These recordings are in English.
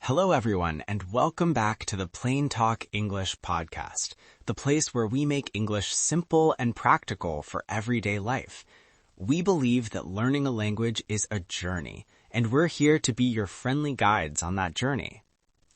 Hello, everyone, and welcome back to the PlainTalk English Podcast, the place where we make English simple and practical for everyday life. We believe that learning a language is a journey, and we're here to be your friendly guides on that journey.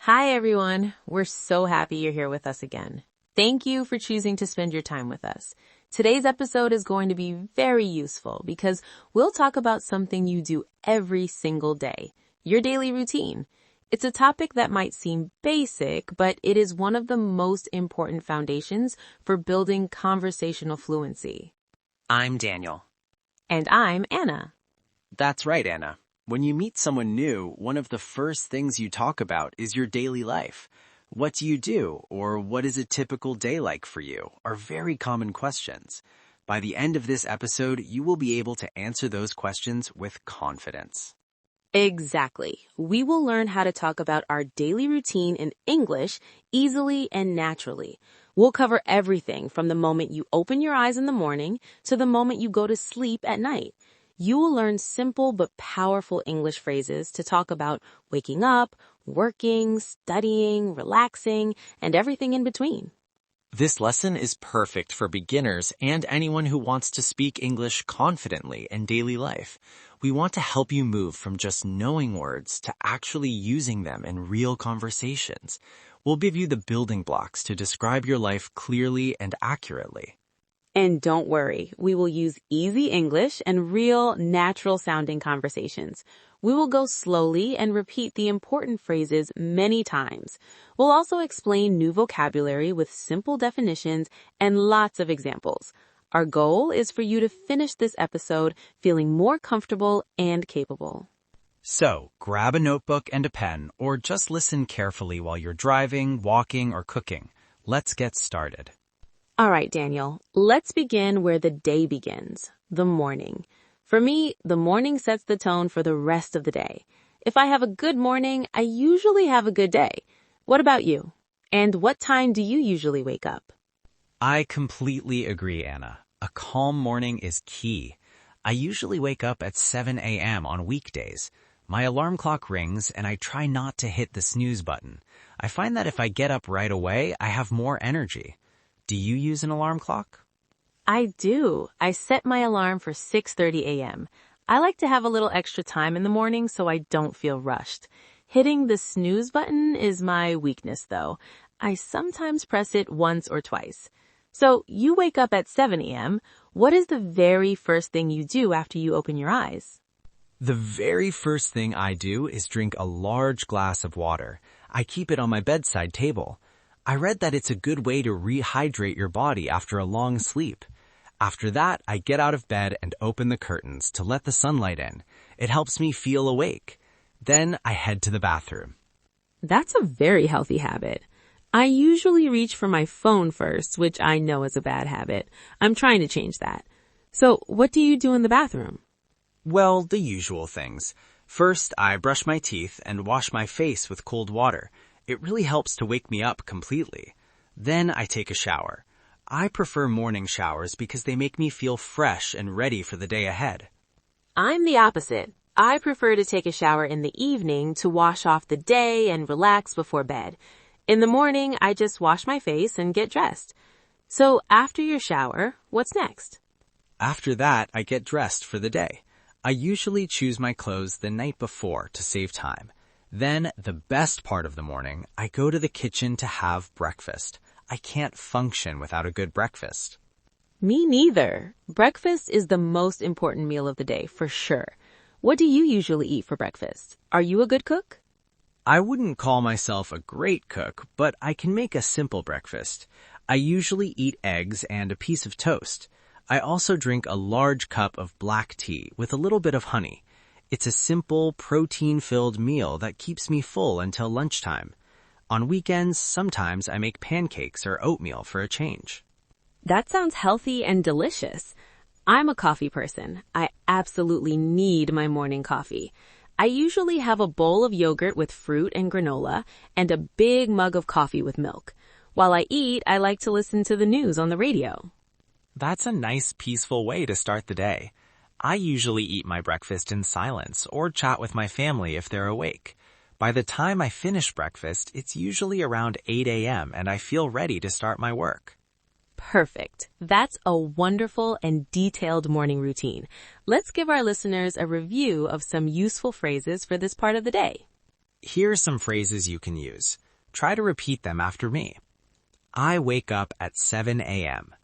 Hi, everyone. We're so happy you're here with us again. Thank you for choosing to spend your time with us. Today's episode is going to be very useful because we'll talk about something you do every single day, your daily routine. It's a topic that might seem basic, but it is one of the most important foundations for building conversational fluency. I'm Daniel. And I'm Anna. That's right, Anna. When you meet someone new, one of the first things you talk about is your daily life. What do you do, or what is a typical day like for you, are very common questions. By the end of this episode, you will be able to answer those questions with confidence. Exactly. We will learn how to talk about our daily routine in English easily and naturally. We'll cover everything from the moment you open your eyes in the morning to the moment you go to sleep at night. You will learn simple but powerful English phrases to talk about waking up, working, studying, relaxing, and everything in between. This lesson is perfect for beginners and anyone who wants to speak English confidently in daily life. We want to help you move from just knowing words to actually using them in real conversations. We'll give you the building blocks to describe your life clearly and accurately. And don't worry, we will use easy English and real, natural-sounding conversations. We will go slowly and repeat the important phrases many times. We'll also explain new vocabulary with simple definitions and lots of examples. Our goal is for you to finish this episode feeling more comfortable and capable. So, grab a notebook and a pen, or just listen carefully while you're driving, walking, or cooking. Let's get started. All right, Daniel, let's begin where the day begins, the morning. For me, the morning sets the tone for the rest of the day. If I have a good morning, I usually have a good day. What about you? And what time do you usually wake up? I completely agree, Anna. A calm morning is key. I usually wake up at 7 a.m. on weekdays. My alarm clock rings and I try not to hit the snooze button. I find that if I get up right away, I have more energy. Do you use an alarm clock? I do. I set my alarm for 6:30 a.m. I like to have a little extra time in the morning so I don't feel rushed. Hitting the snooze button is my weakness, though. I sometimes press it once or twice. So you wake up at 7 a.m. What is the very first thing you do after you open your eyes? The very first thing I do is drink a large glass of water. I keep it on my bedside table. I read that it's a good way to rehydrate your body after a long sleep. After that, I get out of bed and open the curtains to let the sunlight in. It helps me feel awake. Then I head to the bathroom. That's a very healthy habit. I usually reach for my phone first, which I know is a bad habit. I'm trying to change that. So what do you do in the bathroom? Well, the usual things. First, I brush my teeth and wash my face with cold water. It really helps to wake me up completely. Then I take a shower. I prefer morning showers because they make me feel fresh and ready for the day ahead. I'm the opposite. I prefer to take a shower in the evening to wash off the day and relax before bed. In the morning, I just wash my face and get dressed. So after your shower, what's next? After that, I get dressed for the day. I usually choose my clothes the night before to save time. Then, the best part of the morning, I go to the kitchen to have breakfast. I can't function without a good breakfast. Me neither. Breakfast is the most important meal of the day, for sure. What do you usually eat for breakfast? Are you a good cook? I wouldn't call myself a great cook, but I can make a simple breakfast. I usually eat eggs and a piece of toast. I also drink a large cup of black tea with a little bit of honey. It's a simple, protein-filled meal that keeps me full until lunchtime. On weekends, sometimes I make pancakes or oatmeal for a change. That sounds healthy and delicious. I'm a coffee person. I absolutely need my morning coffee. I usually have a bowl of yogurt with fruit and granola and a big mug of coffee with milk. While I eat, I like to listen to the news on the radio. That's a nice, peaceful way to start the day. I usually eat my breakfast in silence or chat with my family if they're awake. By the time I finish breakfast, it's usually around 8 a.m. and I feel ready to start my work. Perfect. That's a wonderful and detailed morning routine. Let's give our listeners a review of some useful phrases for this part of the day. Here are some phrases you can use. Try to repeat them after me. I wake up at 7 a.m.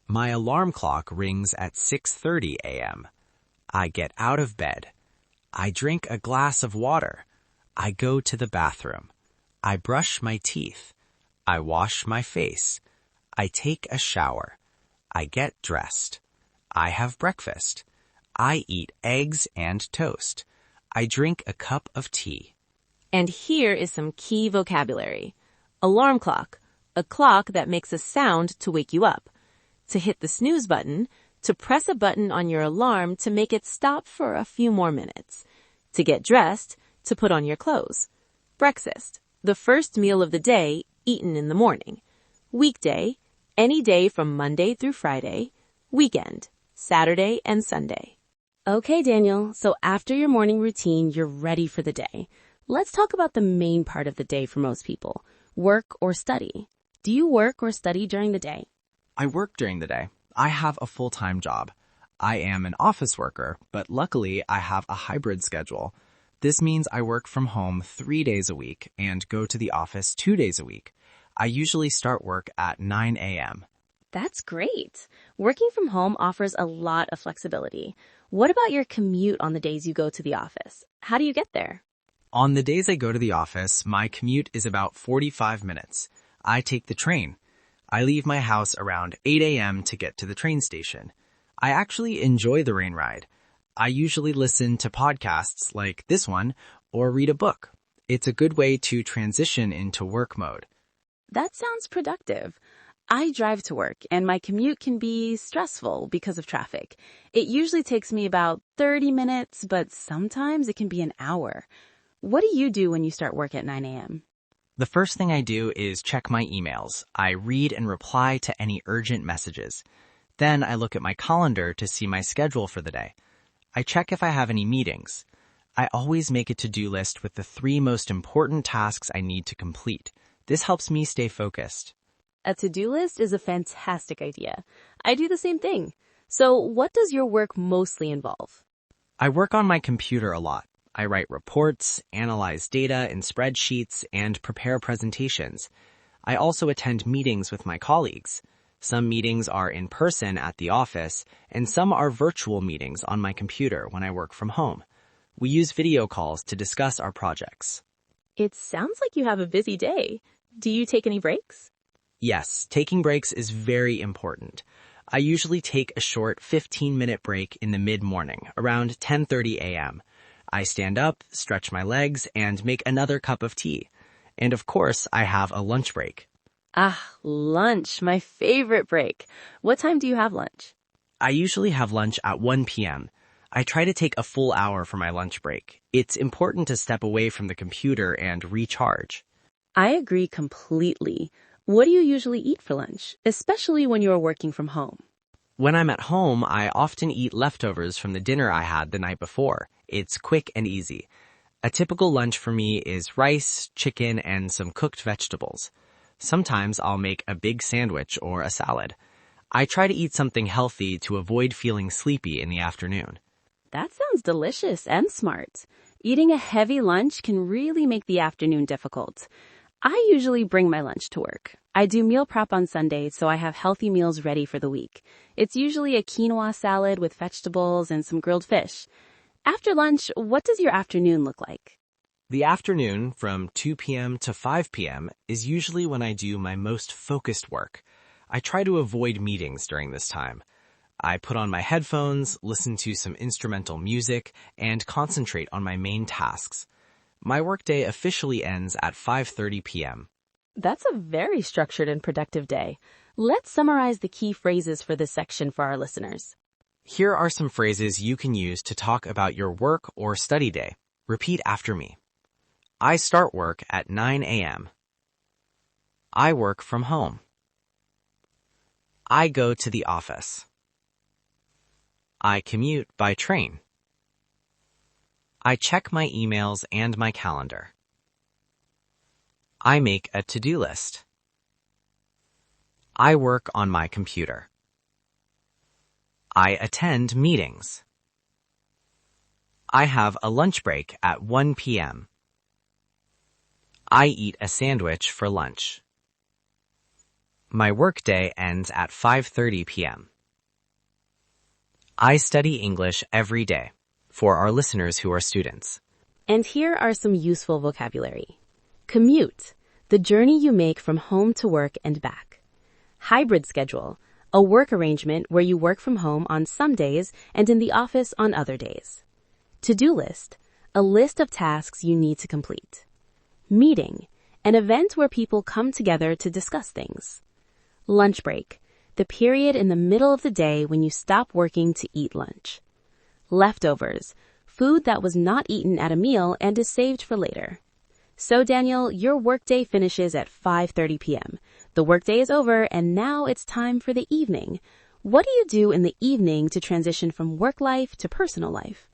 My alarm clock rings at 6:30 a.m. I get out of bed. I drink a glass of water. I go to the bathroom. I brush my teeth. I wash my face. I take a shower. I get dressed. I have breakfast. I eat eggs and toast. I drink a cup of tea. And here is some key vocabulary. Alarm clock, a clock that makes a sound to wake you up. To hit the snooze button, to press a button on your alarm to make it stop for a few more minutes. To get dressed, to put on your clothes. Breakfast, the first meal of the day, eaten in the morning. Weekday, any day from Monday through Friday. Weekend, Saturday and Sunday. Okay, Daniel, so after your morning routine, you're ready for the day. Let's talk about the main part of the day for most people, work or study. Do you work or study during the day? I work during the day. I have a full-time job. I am an office worker, but luckily I have a hybrid schedule. This means I work from home 3 days a week and go to the office 2 days a week. I usually start work at 9 a.m. That's great. Working from home offers a lot of flexibility. What about your commute on the days you go to the office? How do you get there? On the days I go to the office, my commute is about 45 minutes. I take the train. I leave my house around 8 a.m. to get to the train station. I actually enjoy the rain ride. I usually listen to podcasts like this one or read a book. It's a good way to transition into work mode. That sounds productive. I drive to work and my commute can be stressful because of traffic. It usually takes me about 30 minutes, but sometimes it can be an hour. What do you do when you start work at 9 a.m.? The first thing I do is check my emails. I read and reply to any urgent messages. Then I look at my calendar to see my schedule for the day. I check if I have any meetings. I always make a to-do list with the 3 most important tasks I need to complete. This helps me stay focused. A to-do list is a fantastic idea. I do the same thing. So what does your work mostly involve? I work on my computer a lot. I write reports, analyze data in spreadsheets, and prepare presentations. I also attend meetings with my colleagues. Some meetings are in person at the office, and some are virtual meetings on my computer when I work from home. We use video calls to discuss our projects. It sounds like you have a busy day. Do you take any breaks? Yes, taking breaks is very important. I usually take a short 15-minute break in the mid-morning, around 10:30 a.m. I stand up, stretch my legs, and make another cup of tea. And of course, I have a lunch break. Ah, lunch, my favorite break. What time do you have lunch? I usually have lunch at 1 p.m. I try to take a full hour for my lunch break. It's important to step away from the computer and recharge. I agree completely. What do you usually eat for lunch, especially when you're working from home? When I'm at home, I often eat leftovers from the dinner I had the night before. It's quick and easy. A typical lunch for me is rice, chicken, and some cooked vegetables. Sometimes I'll make a big sandwich or a salad. I try to eat something healthy to avoid feeling sleepy in the afternoon. That sounds delicious and smart. Eating a heavy lunch can really make the afternoon difficult. I usually bring my lunch to work. I do meal prep on Sundays, so I have healthy meals ready for the week. It's usually a quinoa salad with vegetables and some grilled fish. After lunch, what does your afternoon look like? The afternoon, from 2 p.m. to 5 p.m., is usually when I do my most focused work. I try to avoid meetings during this time. I put on my headphones, listen to some instrumental music, and concentrate on my main tasks. My workday officially ends at 5:30 p.m. That's a very structured and productive day. Let's summarize the key phrases for this section for our listeners. Here are some phrases you can use to talk about your work or study day. Repeat after me. I start work at 9 a.m. I work from home. I go to the office. I commute by train. I check my emails and my calendar. I make a to-do list. I work on my computer. I attend meetings. I have a lunch break at 1 p.m. I eat a sandwich for lunch. My workday ends at 5:30 p.m. I study English every day for our listeners who are students. And here are some useful vocabulary. Commute, the journey you make from home to work and back. Hybrid schedule, a work arrangement where you work from home on some days and in the office on other days. To-do list, a list of tasks you need to complete. Meeting, an event where people come together to discuss things. Lunch break, the period in the middle of the day when you stop working to eat lunch. Leftovers, food that was not eaten at a meal and is saved for later. So Daniel, your workday finishes at 5:30 p.m. The workday is over and now it's time for the evening. What do you do in the evening to transition from work life to personal life?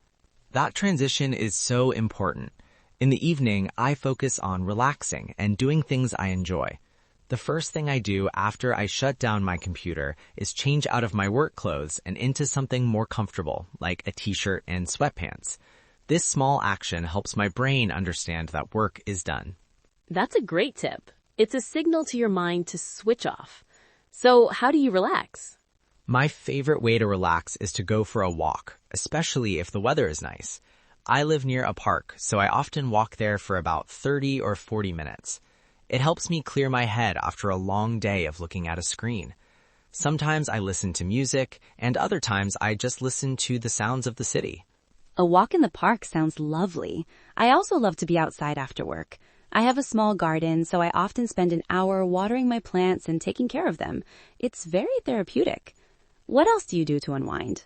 That transition is so important. In the evening, I focus on relaxing and doing things I enjoy. The first thing I do after I shut down my computer is change out of my work clothes and into something more comfortable, like a t-shirt and sweatpants. This small action helps my brain understand that work is done. That's a great tip. It's a signal to your mind to switch off. So how do you relax? My favorite way to relax is to go for a walk, especially if the weather is nice. I live near a park, so I often walk there for about 30 or 40 minutes. It helps me clear my head after a long day of looking at a screen. Sometimes I listen to music, and other times I just listen to the sounds of the city. A walk in the park sounds lovely. I also love to be outside after work. I have a small garden, so I often spend an hour watering my plants and taking care of them. It's very therapeutic. What else do you do to unwind?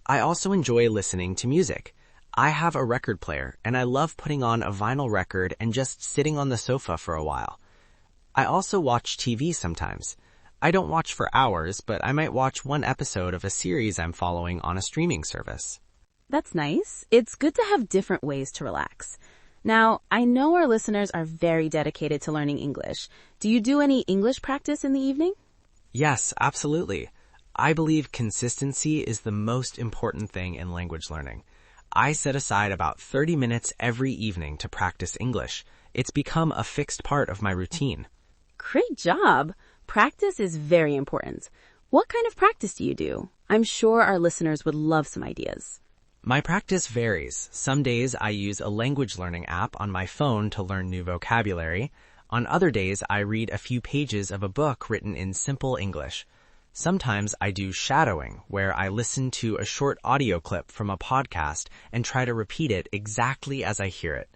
I also enjoy listening to music. I have a record player, and I love putting on a vinyl record and just sitting on the sofa for a while. I also watch TV sometimes. I don't watch for hours, but I might watch one episode of a series I'm following on a streaming service. That's nice. It's good to have different ways to relax. Now, I know our listeners are very dedicated to learning English. Do you do any English practice in the evening? Yes, absolutely. I believe consistency is the most important thing in language learning. I set aside about 30 minutes every evening to practice English. It's become a fixed part of my routine. Great job. Practice is very important. What kind of practice do you do? I'm sure our listeners would love some ideas. My practice varies. Some days I use a language learning app on my phone to learn new vocabulary. On other days, I read a few pages of a book written in simple English. Sometimes I do shadowing, where I listen to a short audio clip from a podcast and try to repeat it exactly as I hear it.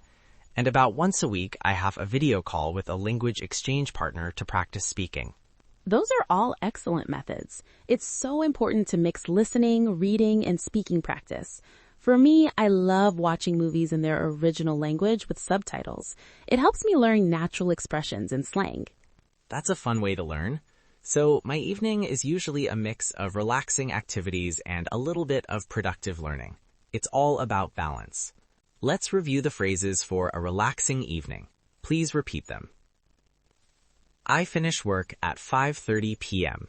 And about once a week, I have a video call with a language exchange partner to practice speaking. Those are all excellent methods. It's so important to mix listening, reading, and speaking practice. For me, I love watching movies in their original language with subtitles. It helps me learn natural expressions and slang. That's a fun way to learn. So my evening is usually a mix of relaxing activities and a little bit of productive learning. It's all about balance. Let's review the phrases for a relaxing evening. Please repeat them. I finish work at 5:30 p.m.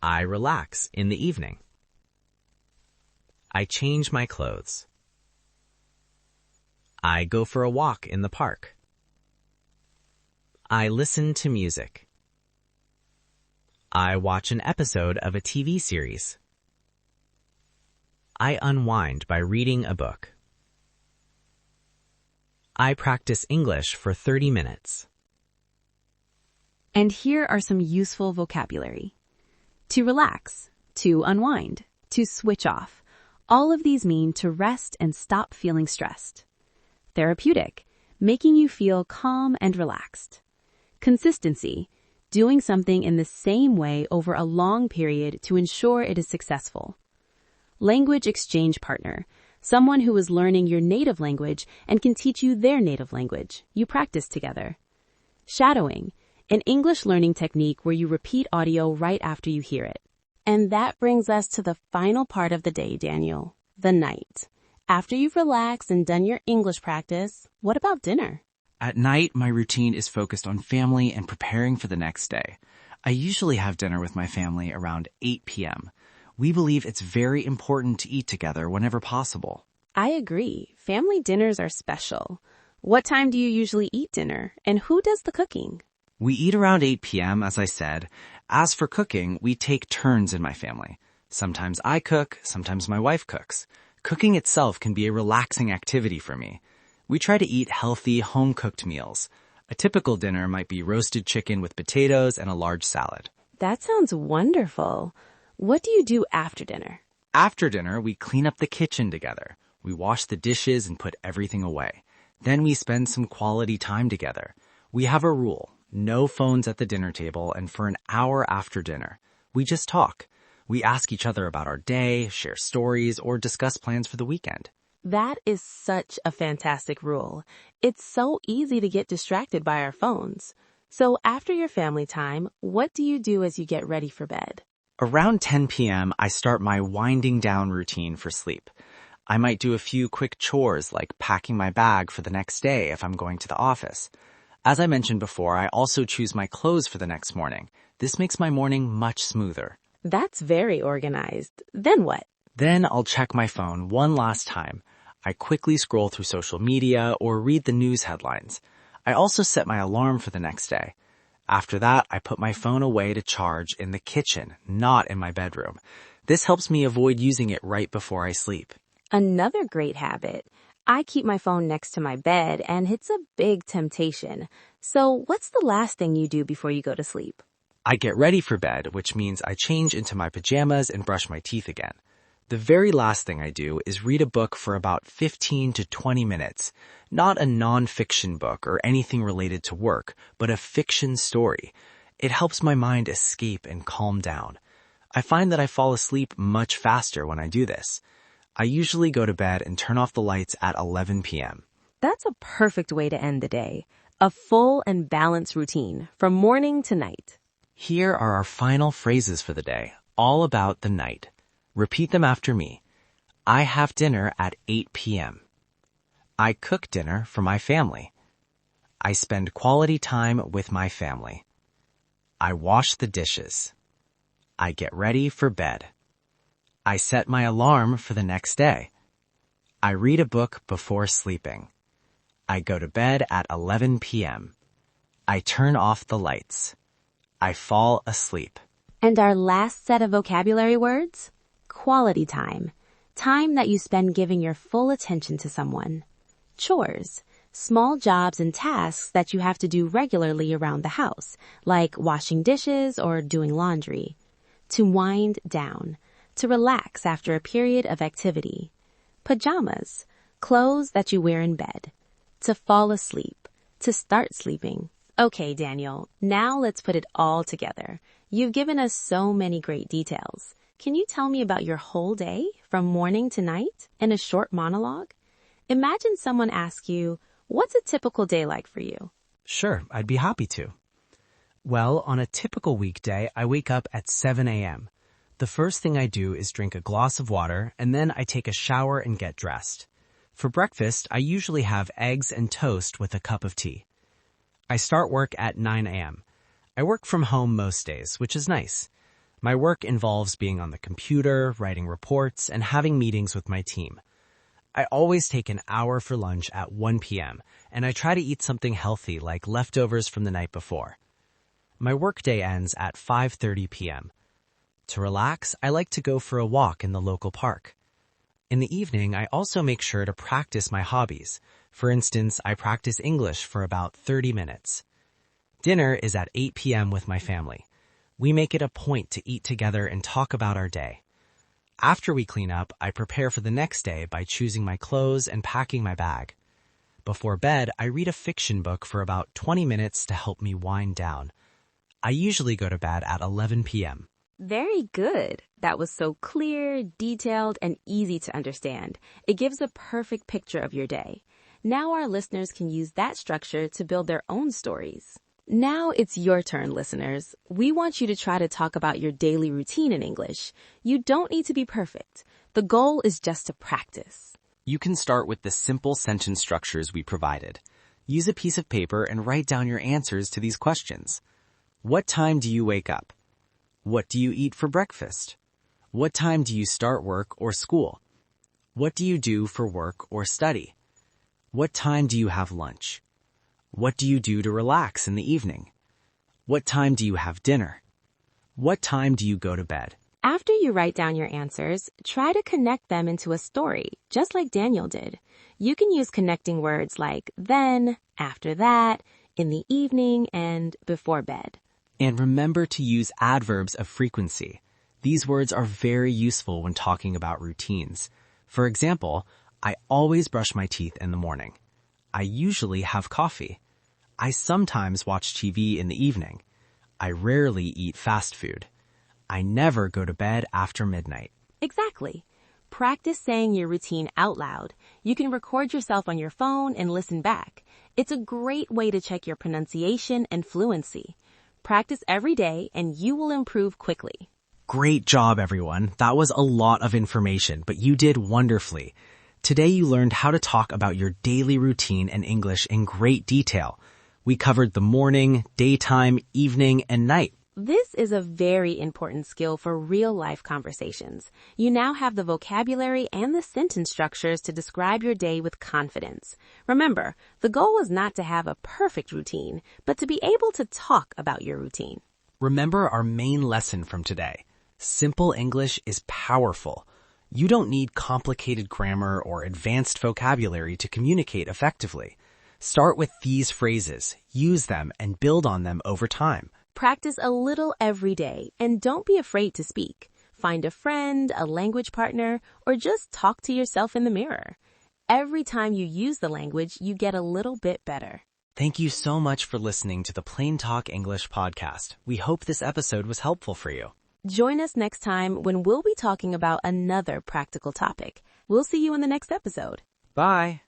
I relax in the evening. I change my clothes. I go for a walk in the park. I listen to music. I watch an episode of a TV series. I unwind by reading a book. I practice English for 30 minutes. And here are some useful vocabulary. To relax, to unwind, to switch off. All of these mean to rest and stop feeling stressed. Therapeutic, making you feel calm and relaxed. Consistency, doing something in the same way over a long period to ensure it is successful. Language exchange partner, someone who is learning your native language and can teach you their native language. You practice together. Shadowing, an English learning technique where you repeat audio right after you hear it. And that brings us to the final part of the day, Daniel, the night. After you've relaxed and done your English practice, what about dinner? At night, my routine is focused on family and preparing for the next day. I usually have dinner with my family around 8 p.m. We believe it's very important to eat together whenever possible. I agree. Family dinners are special. What time do you usually eat dinner, and who does the cooking? We eat around 8 p.m., as I said. As for cooking, we take turns in my family. Sometimes I cook, sometimes my wife cooks. Cooking itself can be a relaxing activity for me. We try to eat healthy, home-cooked meals. A typical dinner might be roasted chicken with potatoes and a large salad. That sounds wonderful. What do you do after dinner? After dinner, we clean up the kitchen together. We wash the dishes and put everything away. Then we spend some quality time together. We have a rule: no phones at the dinner table, and for an hour after dinner, we just talk. We ask each other about our day, share stories, or discuss plans for the weekend. That is such a fantastic rule. It's so easy to get distracted by our phones. So after your family time, what do you do as you get ready for bed? Around 10 p.m., I start my winding down routine for sleep. I might do a few quick chores like packing my bag for the next day if I'm going to the office. As I mentioned before, I also choose my clothes for the next morning. This makes my morning much smoother. That's very organized. Then what? Then I'll check my phone one last time. I quickly scroll through social media or read the news headlines. I also set my alarm for the next day. After that, I put my phone away to charge in the kitchen, not in my bedroom. This helps me avoid using it right before I sleep. Another great habit. I keep my phone next to my bed, and it's a big temptation. So what's the last thing you do before you go to sleep? I get ready for bed, which means I change into my pajamas and brush my teeth again. The very last thing I do is read a book for about 15 to 20 minutes. Not a non-fiction book or anything related to work, but a fiction story. It helps my mind escape and calm down. I find that I fall asleep much faster when I do this. I usually go to bed and turn off the lights at 11 p.m. That's a perfect way to end the day. A full and balanced routine from morning to night. Here are our final phrases for the day, all about the night. Repeat them after me. I have dinner at 8 p.m. I cook dinner for my family. I spend quality time with my family. I wash the dishes. I get ready for bed. I set my alarm for the next day. I read a book before sleeping. I go to bed at 11 p.m. I turn off the lights. I fall asleep. And our last set of vocabulary words? Quality time. Time that you spend giving your full attention to someone. Chores. Small jobs and tasks that you have to do regularly around the house, like washing dishes or doing laundry. To wind down. To relax after a period of activity. Pajamas. Clothes that you wear in bed. To fall asleep. To start sleeping. Okay, Daniel, now let's put it all together. You've given us so many great details. Can you tell me about your whole day, from morning to night, in a short monologue? Imagine someone asks you, what's a typical day like for you? Sure, I'd be happy to. Well, on a typical weekday, I wake up at 7 a.m. The first thing I do is drink a glass of water, and then I take a shower and get dressed. For breakfast, I usually have eggs and toast with a cup of tea. I start work at 9 a.m. I work from home most days, which is nice. My work involves being on the computer, writing reports, and having meetings with my team. I always take an hour for lunch at 1 p.m., and I try to eat something healthy like leftovers from the night before. My workday ends at 5:30 p.m. To relax, I like to go for a walk in the local park. In the evening, I also make sure to practice my hobbies. For instance, I practice English for about 30 minutes. Dinner is at 8 p.m. with my family. We make it a point to eat together and talk about our day. After we clean up, I prepare for the next day by choosing my clothes and packing my bag. Before bed, I read a fiction book for about 20 minutes to help me wind down. I usually go to bed at 11 p.m. Very good. That was so clear, detailed, and easy to understand. It gives a perfect picture of your day. Now our listeners can use that structure to build their own stories. Now it's your turn, listeners. We want you to try to talk about your daily routine in English. You don't need to be perfect. The goal is just to practice. You can start with the simple sentence structures we provided. Use a piece of paper and write down your answers to these questions. What time do you wake up? What do you eat for breakfast? What time do you start work or school? What do you do for work or study? What time do you have lunch? What do you do to relax in the evening? What time do you have dinner? What time do you go to bed? After you write down your answers, try to connect them into a story, just like Daniel did. You can use connecting words like then, after that, in the evening, and before bed. And remember to use adverbs of frequency. These words are very useful when talking about routines. For example, I always brush my teeth in the morning. I usually have coffee. I sometimes watch TV in the evening. I rarely eat fast food. I never go to bed after midnight. Exactly. Practice saying your routine out loud. You can record yourself on your phone and listen back. It's a great way to check your pronunciation and fluency. Practice every day and you will improve quickly. Great job, everyone. That was a lot of information, but you did wonderfully. Today you learned how to talk about your daily routine in English in great detail. We covered the morning, daytime, evening, and night. This is a very important skill for real-life conversations. You now have the vocabulary and the sentence structures to describe your day with confidence. Remember, the goal is not to have a perfect routine, but to be able to talk about your routine. Remember our main lesson from today. Simple English is powerful. You don't need complicated grammar or advanced vocabulary to communicate effectively. Start with these phrases, use them, and build on them over time. Practice a little every day, and don't be afraid to speak. Find a friend, a language partner, or just talk to yourself in the mirror. Every time you use the language, you get a little bit better. Thank you so much for listening to the PlainTalk English Podcast. We hope this episode was helpful for you. Join us next time when we'll be talking about another practical topic. We'll see you in the next episode. Bye.